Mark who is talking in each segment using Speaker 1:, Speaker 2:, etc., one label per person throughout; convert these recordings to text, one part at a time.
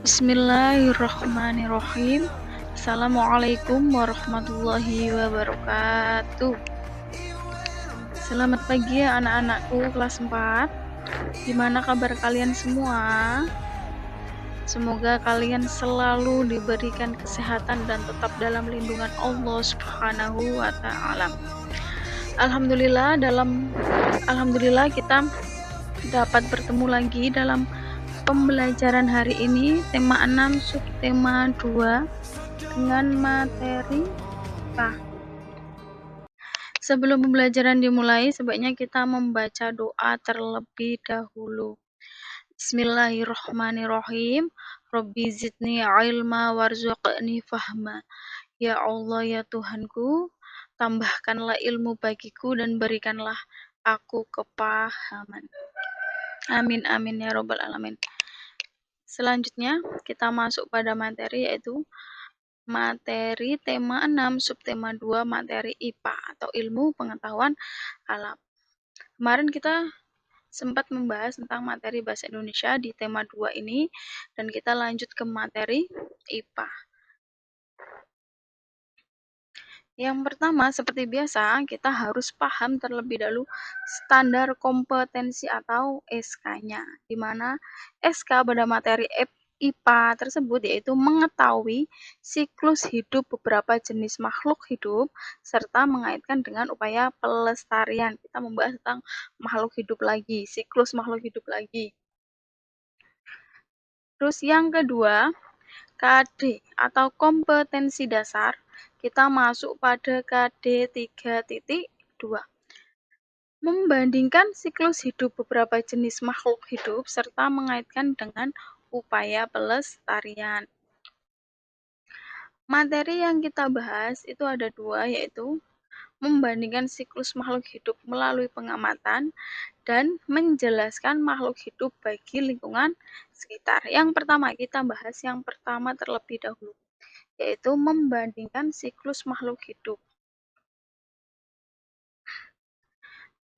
Speaker 1: Bismillahirrahmanirrahim. Assalamualaikum warahmatullahi wabarakatuh. Selamat pagi ya anak-anakku kelas 4. Gimana kabar kalian semua? Semoga kalian selalu diberikan kesehatan dan tetap dalam lindungan Allah Subhanahu wa taala. Alhamdulillah kita dapat bertemu lagi dalam pembelajaran hari ini, tema 6 subtema 2 dengan materi IPA. Sebelum pembelajaran dimulai, sebaiknya kita membaca doa terlebih dahulu. Bismillahirrahmanirrahim. Rabbi zidni ilma warzuqni fahma. Ya Allah ya Tuhanku, tambahkanlah ilmu bagiku dan berikanlah aku kepahaman. Amin amin ya robbal alamin. Selanjutnya kita masuk pada materi, yaitu materi tema 6 subtema 2 materi IPA atau ilmu pengetahuan alam. Kemarin kita sempat membahas tentang materi bahasa Indonesia di tema 2 ini, dan kita lanjut ke materi IPA. Yang pertama, seperti biasa, kita harus paham terlebih dahulu standar kompetensi atau SK-nya, di mana SK pada materi IPA tersebut yaitu mengetahui siklus hidup beberapa jenis makhluk hidup serta mengaitkan dengan upaya pelestarian. Kita membahas tentang makhluk hidup lagi, siklus makhluk hidup lagi. Terus yang kedua, KD atau kompetensi dasar, kita masuk pada KD 3.2. Membandingkan siklus hidup beberapa jenis makhluk hidup serta mengaitkan dengan upaya pelestarian. Materi yang kita bahas itu ada dua, yaitu membandingkan siklus makhluk hidup melalui pengamatan dan menjelaskan makhluk hidup bagi lingkungan sekitar. Yang pertama, kita bahas yang pertama terlebih dahulu, yaitu membandingkan siklus makhluk hidup.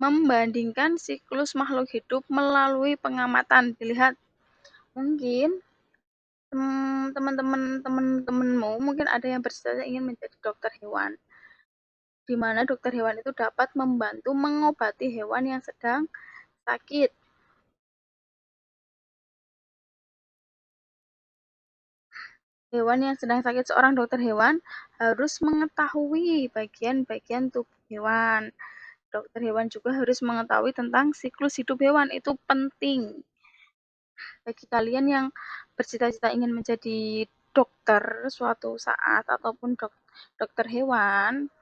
Speaker 1: Membandingkan siklus makhluk hidup melalui pengamatan. Dilihat, mungkin teman-temanmu mungkin ada yang bercita-cita ingin menjadi dokter hewan, di mana dokter hewan itu dapat membantu mengobati hewan yang sedang sakit. Hewan yang sedang sakit, seorang dokter hewan harus mengetahui bagian-bagian tubuh hewan. Dokter hewan juga harus mengetahui tentang siklus hidup hewan, itu penting. Bagi kalian yang bercita-cita ingin menjadi dokter suatu saat ataupun dokter hewan,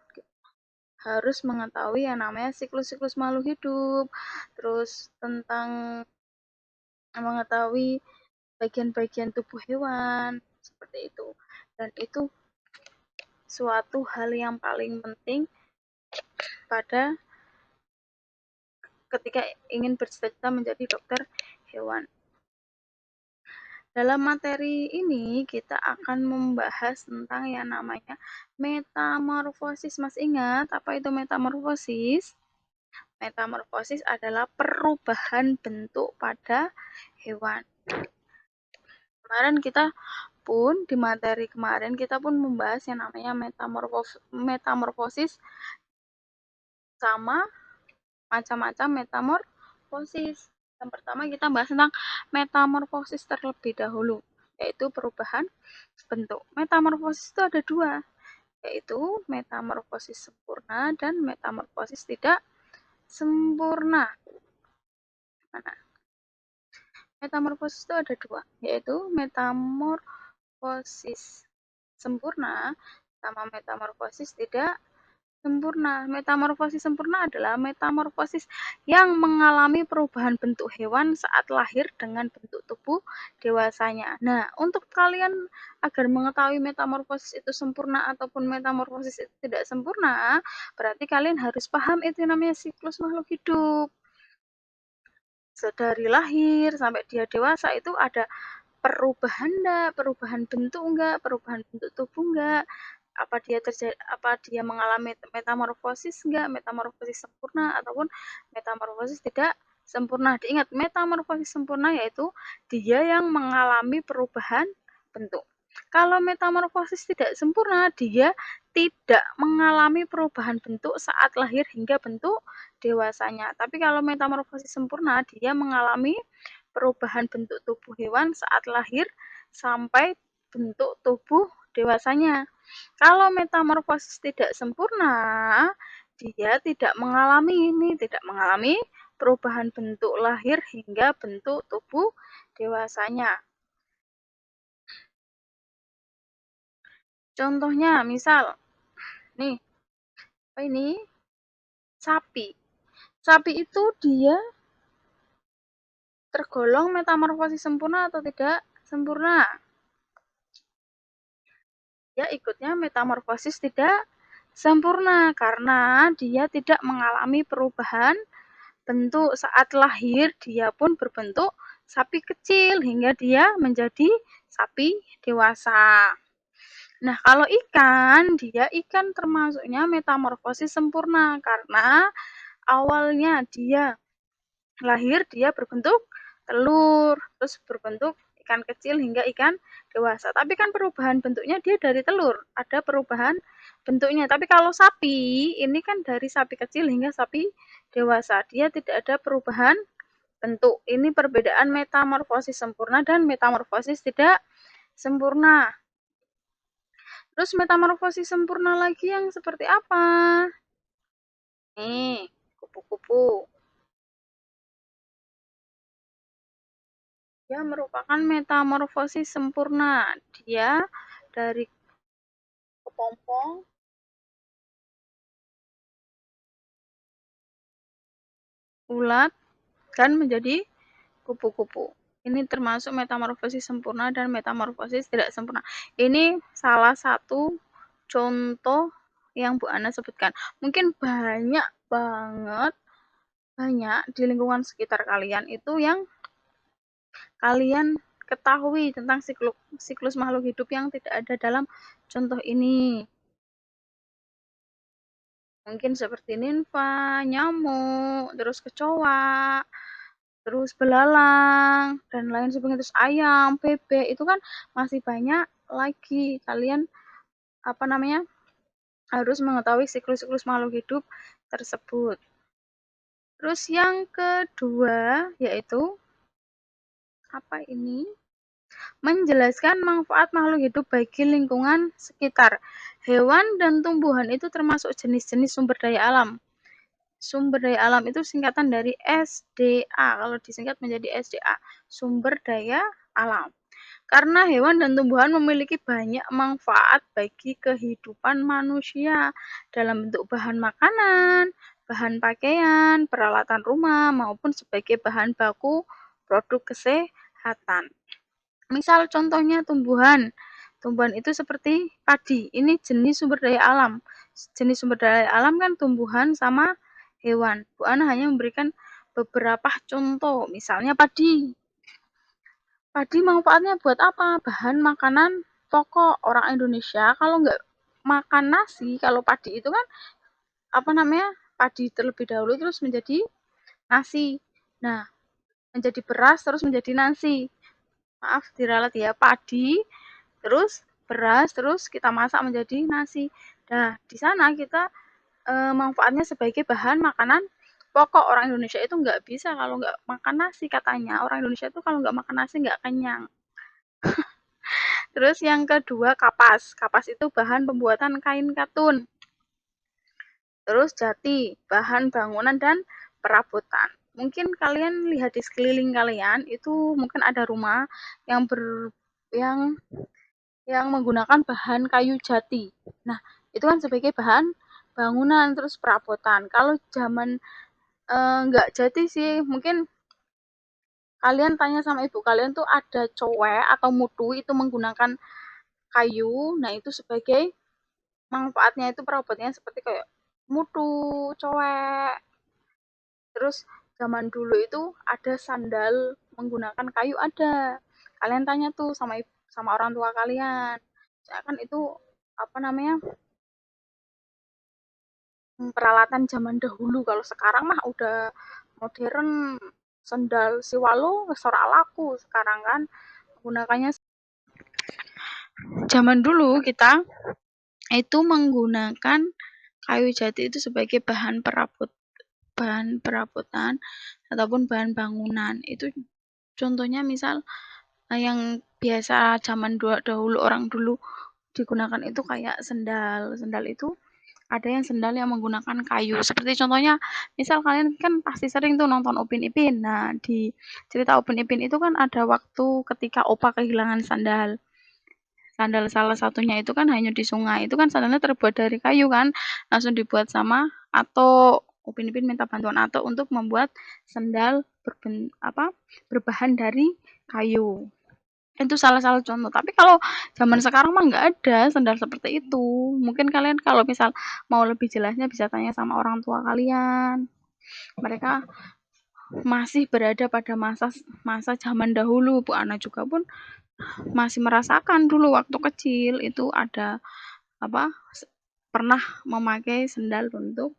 Speaker 1: harus mengetahui yang namanya siklus-siklus makhluk hidup, terus tentang mengetahui bagian-bagian tubuh hewan, seperti itu. Dan itu suatu hal yang paling penting pada ketika ingin bercita-cita menjadi dokter hewan. Dalam materi ini kita akan membahas tentang yang namanya metamorfosis. Mas ingat apa itu metamorfosis? Metamorfosis adalah perubahan bentuk pada hewan. Kemarin kita pun di materi kemarin kita pun membahas yang namanya metamorfosis sama macam-macam metamorfosis. Yang pertama kita bahas tentang metamorfosis terlebih dahulu, yaitu perubahan bentuk. Metamorfosis itu ada dua, yaitu metamorfosis sempurna dan metamorfosis tidak sempurna. Metamorfosis itu ada dua, yaitu metamorfosis sempurna sama metamorfosis tidak sempurna. Metamorfosis sempurna adalah metamorfosis yang mengalami perubahan bentuk hewan saat lahir dengan bentuk tubuh dewasanya. Nah, untuk kalian agar mengetahui metamorfosis itu sempurna ataupun metamorfosis itu tidak sempurna, berarti kalian harus paham itu namanya siklus makhluk hidup. Dari lahir sampai dia dewasa itu ada perubahan enggak, perubahan bentuk enggak, perubahan bentuk tubuh enggak, apa dia mengalami metamorfosis enggak, metamorfosis sempurna ataupun metamorfosis tidak sempurna. Diingat, metamorfosis sempurna yaitu dia yang mengalami perubahan bentuk. Kalau metamorfosis tidak sempurna, dia tidak mengalami perubahan bentuk saat lahir hingga bentuk dewasanya. Tapi kalau metamorfosis sempurna, dia mengalami perubahan bentuk tubuh hewan saat lahir sampai bentuk tubuh dewasanya. Kalau metamorfosis tidak sempurna, dia tidak mengalami perubahan bentuk lahir hingga bentuk tubuh dewasanya. Contohnya, misal, nih, apa ini? Sapi. Sapi itu dia tergolong metamorfosis sempurna atau tidak sempurna? Dia ikutnya metamorfosis tidak sempurna karena dia tidak mengalami perubahan bentuk. Saat lahir dia pun berbentuk sapi kecil hingga dia menjadi sapi dewasa. Nah, kalau ikan, dia ikan termasuknya metamorfosis sempurna karena awalnya dia lahir dia berbentuk telur, terus berbentuk ikan kecil hingga ikan dewasa. Tapi kan perubahan bentuknya dia dari telur, ada perubahan bentuknya. Tapi kalau sapi, ini kan dari sapi kecil hingga sapi dewasa, dia tidak ada perubahan bentuk. Ini perbedaan metamorfosis sempurna dan metamorfosis tidak sempurna. Terus metamorfosis sempurna lagi yang seperti apa? Nih, kupu-kupu. Dia merupakan metamorfosis sempurna. Dia dari kepompong, ulat, dan menjadi kupu-kupu. Ini termasuk metamorfosis sempurna dan metamorfosis tidak sempurna. Ini salah satu contoh yang Bu Ana sebutkan. Mungkin banyak banget, banyak di lingkungan sekitar kalian itu yang kalian ketahui tentang siklus makhluk hidup yang tidak ada dalam contoh ini. Mungkin seperti nimfa, nyamuk, terus kecoa, terus belalang, dan lain sebagainya. Terus ayam, bebek, itu kan masih banyak lagi. Kalian, apa namanya, harus mengetahui siklus-siklus makhluk hidup tersebut. Terus yang kedua, yaitu, apa ini? Menjelaskan manfaat makhluk hidup bagi lingkungan sekitar. Hewan dan tumbuhan itu termasuk jenis-jenis sumber daya alam. Sumber daya alam itu singkatan dari SDA. Kalau disingkat menjadi SDA, sumber daya alam. Karena hewan dan tumbuhan memiliki banyak manfaat bagi kehidupan manusia dalam bentuk bahan makanan, bahan pakaian, peralatan rumah, maupun sebagai bahan baku produk kesehatan. Misal contohnya tumbuhan. Tumbuhan itu seperti padi. Ini jenis sumber daya alam. Jenis sumber daya alam kan tumbuhan sama hewan. Bu Ana hanya memberikan beberapa contoh. Misalnya padi. Padi manfaatnya buat apa? Bahan makanan pokok orang Indonesia. Kalau nggak makan nasi, kalau padi itu kan apa namanya? Padi terlebih dahulu terus menjadi nasi. Nah, menjadi beras terus menjadi nasi. Maaf diralat ya, padi terus beras terus kita masak menjadi nasi. Nah, di sana kita manfaatnya sebagai bahan makanan pokok. Orang Indonesia itu nggak bisa kalau nggak makan nasi katanya. Orang Indonesia itu kalau nggak makan nasi nggak kenyang. Terus yang kedua kapas. Kapas itu bahan pembuatan kain katun. Terus jati, bahan bangunan dan perabotan. Mungkin kalian lihat di sekeliling kalian itu mungkin ada rumah yang yang menggunakan bahan kayu jati. Nah, itu kan sebagai bahan bangunan terus perabotan. Kalau zaman nggak jati sih, mungkin kalian tanya sama ibu kalian tuh ada cowek atau mutu itu menggunakan kayu. Nah, itu sebagai manfaatnya itu perabotannya seperti kayak mutu, cowek. Terus zaman dulu itu ada sandal menggunakan kayu ada. Kalian tanya tuh sama orang tua kalian. Ya kan itu apa namanya? Peralatan zaman dahulu. Kalau sekarang mah udah modern. sendal siwalo wis ora laku sekarang kan menggunakannya. Zaman dulu kita itu menggunakan kayu jati itu sebagai bahan perabotan ataupun bahan bangunan. Itu contohnya misal yang biasa zaman dahulu orang dulu digunakan itu kayak sendal. Sendal itu ada yang sendal yang menggunakan kayu. Seperti contohnya, misal kalian kan pasti sering tuh nonton Upin Ipin. Nah, di cerita Upin Ipin itu kan ada waktu ketika Opa kehilangan sandal. Sandal salah satunya itu kan hanya di sungai. Itu kan sandalnya terbuat dari kayu kan. Langsung dibuat sama Ato. Upin Ipin minta bantuan Ato untuk membuat sandal berbahan dari kayu. Itu salah satu contoh. Tapi kalau zaman sekarang mah nggak ada sandal seperti itu. Mungkin kalian kalau misal mau lebih jelasnya bisa tanya sama orang tua kalian. Mereka masih berada pada masa zaman dahulu. Bu Ana juga pun masih merasakan dulu waktu kecil itu ada pernah memakai sendal untuk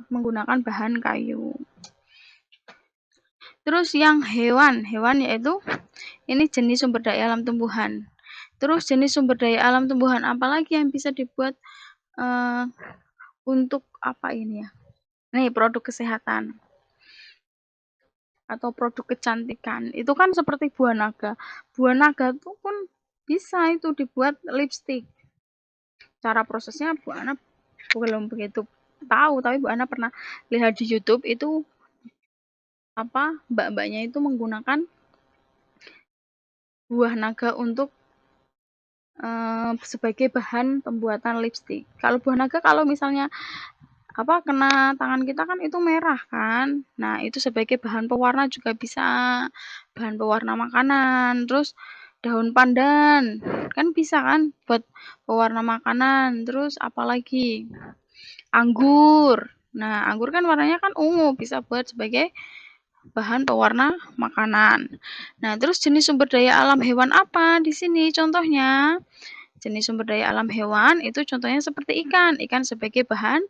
Speaker 1: menggunakan bahan kayu. Terus yang hewan yaitu ini jenis sumber daya alam tumbuhan. Terus jenis sumber daya alam tumbuhan apalagi yang bisa dibuat untuk apa ini ya? Nih, produk kesehatan atau produk kecantikan. Itu kan seperti buah naga. Buah naga itu pun bisa itu dibuat lipstik. Cara prosesnya Bu Ana belum begitu tahu, tapi Bu Ana pernah lihat di YouTube itu mbak-mbaknya itu menggunakan buah naga untuk sebagai bahan pembuatan lipstik. Kalau buah naga kalau misalnya kena tangan kita kan itu merah kan. Nah, itu sebagai bahan pewarna juga bisa, bahan pewarna makanan. Terus daun pandan kan bisa kan buat pewarna makanan. Terus apalagi anggur. Nah, anggur kan warnanya kan ungu, bisa buat sebagai bahan pewarna makanan. Nah, terus jenis sumber daya alam hewan apa di sini contohnya? Jenis sumber daya alam hewan itu contohnya seperti ikan. Ikan sebagai bahan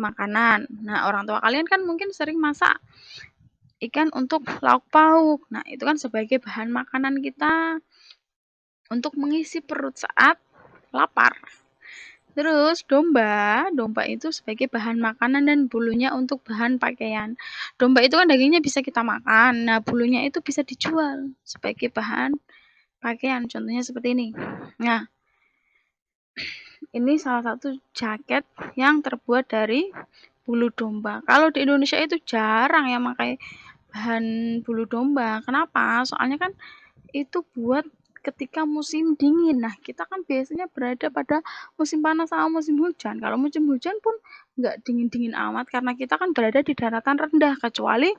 Speaker 1: makanan. Nah, orang tua kalian kan mungkin sering masak ikan untuk lauk pauk. Nah, itu kan sebagai bahan makanan kita untuk mengisi perut saat lapar. Terus domba itu sebagai bahan makanan dan bulunya untuk bahan pakaian. Domba itu kan dagingnya bisa kita makan. Nah, bulunya itu bisa dijual sebagai bahan pakaian. Contohnya seperti ini. Nah, ini salah satu jaket yang terbuat dari bulu domba. Kalau di Indonesia itu jarang yang pakai bahan bulu domba. Kenapa? Soalnya kan itu buat ketika musim dingin. Nah, kita kan biasanya berada pada musim panas sama musim hujan. Kalau musim hujan pun nggak dingin-dingin amat karena kita kan berada di daratan rendah, kecuali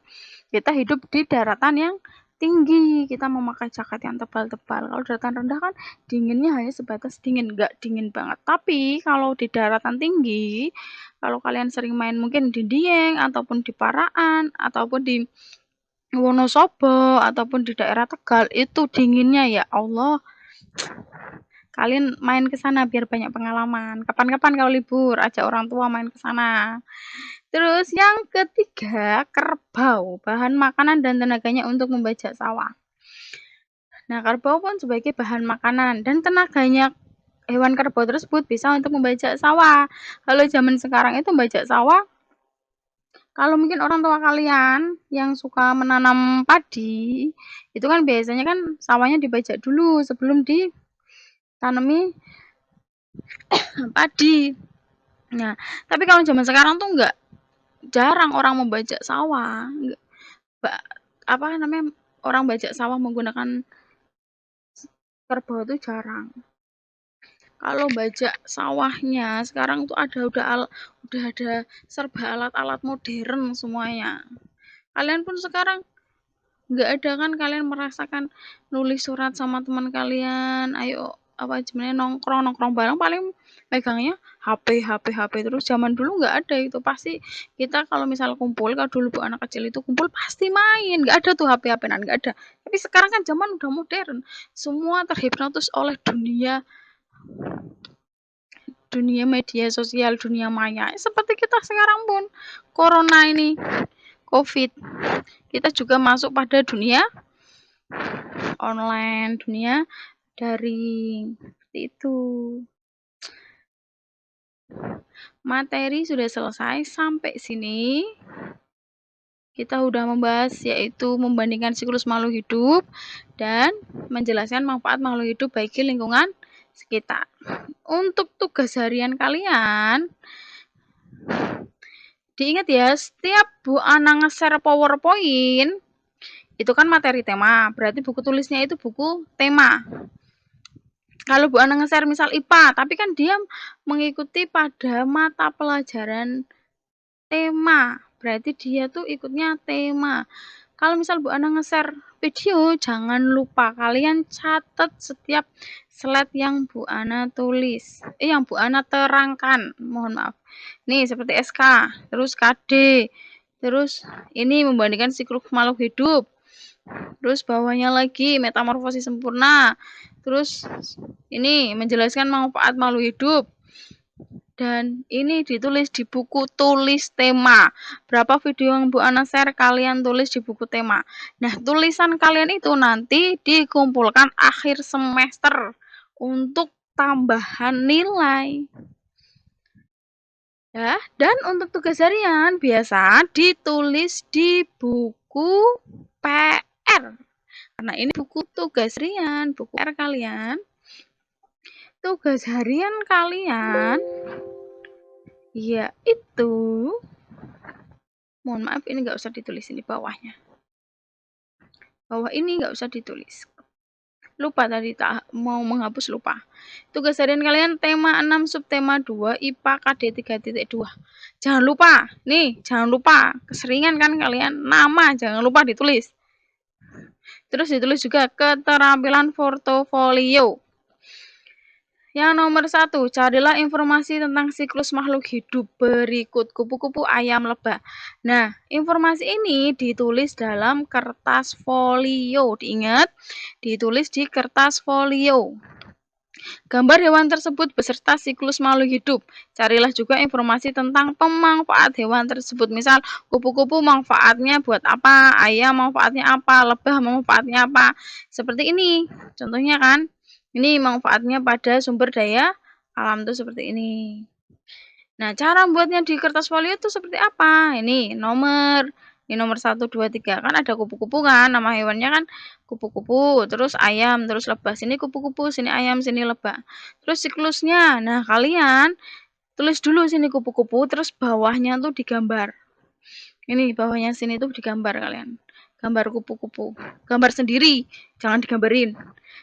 Speaker 1: kita hidup di daratan yang tinggi. Kita memakai jaket yang tebal-tebal. Kalau daratan rendah kan dinginnya hanya sebatas dingin, nggak dingin banget. Tapi kalau di daratan tinggi, kalau kalian sering main mungkin di Dieng ataupun di Paraan ataupun di Wonosobo ataupun di daerah Tegal itu dinginnya ya Allah. Kalian main ke sana biar banyak pengalaman. Kapan-kapan kalau libur ajak orang tua main ke sana. Terus yang ketiga, kerbau, bahan makanan dan tenaganya untuk membajak sawah. Nah, kerbau pun sebagai bahan makanan dan tenaganya hewan kerbau tersebut bisa untuk membajak sawah. Kalau zaman sekarang itu membajak sawah, kalau mungkin orang tua kalian yang suka menanam padi, itu kan biasanya kan sawahnya dibajak dulu sebelum ditanami padi. Nah, tapi kalau zaman sekarang tuh jarang orang membajak sawah. Orang bajak sawah menggunakan kerbau itu jarang. Kalau bajak sawahnya sekarang tuh udah ada serba alat-alat modern semuanya. Kalian pun sekarang nggak ada kan kalian merasakan nulis surat sama teman kalian, ayo nongkrong bareng paling megangnya HP terus. Zaman dulu nggak ada itu, pasti kita kalau misal kumpul, kalau dulu anak kecil itu kumpul pasti main, nggak ada tuh HP-an, nggak ada. Tapi sekarang kan zaman udah modern, semua terhipnotis oleh dunia media sosial, dunia maya. Seperti kita sekarang pun, corona COVID. Kita juga masuk pada dunia online, dunia daring. Seperti itu. Materi sudah selesai sampai sini. Kita sudah membahas yaitu membandingkan siklus makhluk hidup dan menjelaskan manfaat makhluk hidup bagi lingkungan sekitar. Untuk tugas harian kalian, diingat ya, setiap Bu Ana nge-share PowerPoint, itu kan materi tema, berarti buku tulisnya itu buku tema. Kalau Bu Ana nge-share misal IPA, tapi kan dia mengikuti pada mata pelajaran tema, berarti dia tuh ikutnya tema. Kalau misal Bu Ana nge-share video, jangan lupa kalian catat setiap slide yang Bu Ana tulis. Yang Bu Ana terangkan, mohon maaf. Nih seperti SK, terus KD, terus ini membandingkan siklus makhluk hidup. Terus bawahnya lagi metamorfosis sempurna. Terus ini menjelaskan manfaat makhluk hidup. Dan ini ditulis di buku tulis tema. Berapa video yang Bu Ana share kalian tulis di buku tema. Nah, tulisan kalian itu nanti dikumpulkan akhir semester untuk tambahan nilai. Ya, dan untuk tugas harian biasa ditulis di buku PR. Karena ini buku tugas harian, buku PR kalian. Tugas harian kalian yaitu, mohon maaf ini nggak usah ditulis ini bawahnya. Bawah ini nggak usah ditulis. Lupa tadi tak mau menghapus lupa. Tugas harian kalian tema 6 subtema 2 IPA KD 3.2. Jangan lupa, nih jangan lupa, keseringan kan kalian nama jangan lupa ditulis. Terus ditulis juga keterampilan portofolio. Yang nomor 1, carilah informasi tentang siklus makhluk hidup berikut kupu-kupu, ayam, lebah. Nah, informasi ini ditulis dalam kertas folio. Diingat, ditulis di kertas folio. Gambar hewan tersebut beserta siklus makhluk hidup. Carilah juga informasi tentang pemanfaat hewan tersebut. Misal, kupu-kupu manfaatnya buat apa, ayam manfaatnya apa, lebah manfaatnya apa. Seperti ini, contohnya kan. Ini manfaatnya pada sumber daya alam tuh seperti ini. Nah, cara buatnya di kertas folio itu seperti apa? Ini nomor 1, 2, 3. Kan ada kupu-kupu kan, nama hewannya kan kupu-kupu, terus ayam, terus lebah. Sini kupu-kupu, sini ayam, sini lebah. Terus siklusnya. Nah, kalian tulis dulu sini kupu-kupu, terus bawahnya tuh digambar. Ini bawahnya sini tuh digambar kalian. Gambar kupu-kupu. Gambar sendiri, jangan digambarin.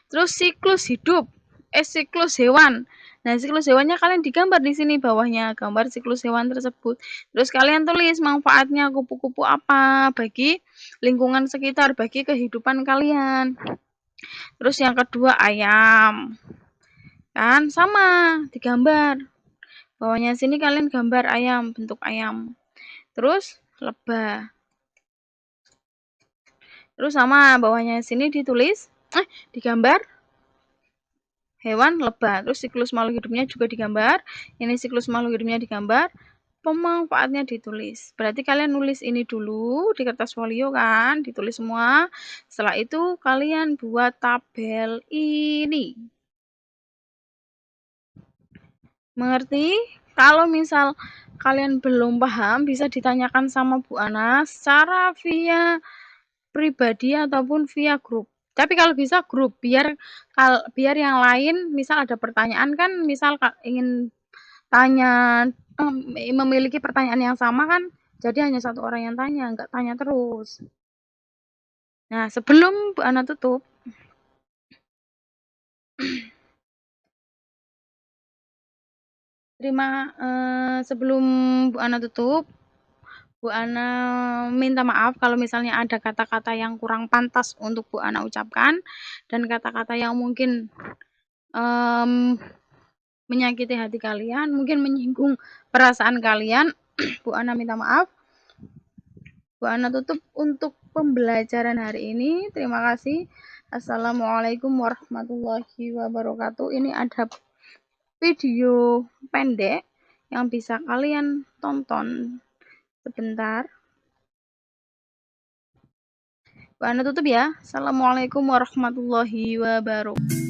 Speaker 1: Terus siklus hidup, siklus hewan. Nah, siklus hewannya kalian digambar di sini bawahnya, gambar siklus hewan tersebut. Terus kalian tulis manfaatnya kupu-kupu apa bagi lingkungan sekitar, bagi kehidupan kalian. Terus yang kedua ayam. Kan sama, digambar. Bawahnya sini kalian gambar ayam, bentuk ayam. Terus lebah. Terus sama bawahnya sini ditulis, digambar hewan lebah. Terus siklus makhluk hidupnya juga digambar. Ini siklus makhluk hidupnya digambar. Pemanfaatnya ditulis. Berarti kalian nulis ini dulu di kertas folio kan, ditulis semua. Setelah itu kalian buat tabel ini. Mengerti? Kalau misal kalian belum paham, bisa ditanyakan sama Bu Ana secara via pribadi ataupun via grup. Tapi kalau bisa grup, biar yang lain misal ada pertanyaan kan, misal ingin tanya, memiliki pertanyaan yang sama kan, jadi hanya satu orang yang tanya, nggak tanya terus. Nah, sebelum Bu Ana tutup, sebelum Bu Ana tutup, Bu Ana minta maaf kalau misalnya ada kata-kata yang kurang pantas untuk Bu Ana ucapkan, dan kata-kata yang mungkin menyakiti hati kalian, mungkin menyinggung perasaan kalian. Bu Ana minta maaf. Bu Ana tutup untuk pembelajaran hari ini. Terima kasih. Assalamualaikum warahmatullahi wabarakatuh. Ini ada video pendek yang bisa kalian tonton sebentar. Anda tutup ya. Assalamualaikum warahmatullahi wabarakatuh.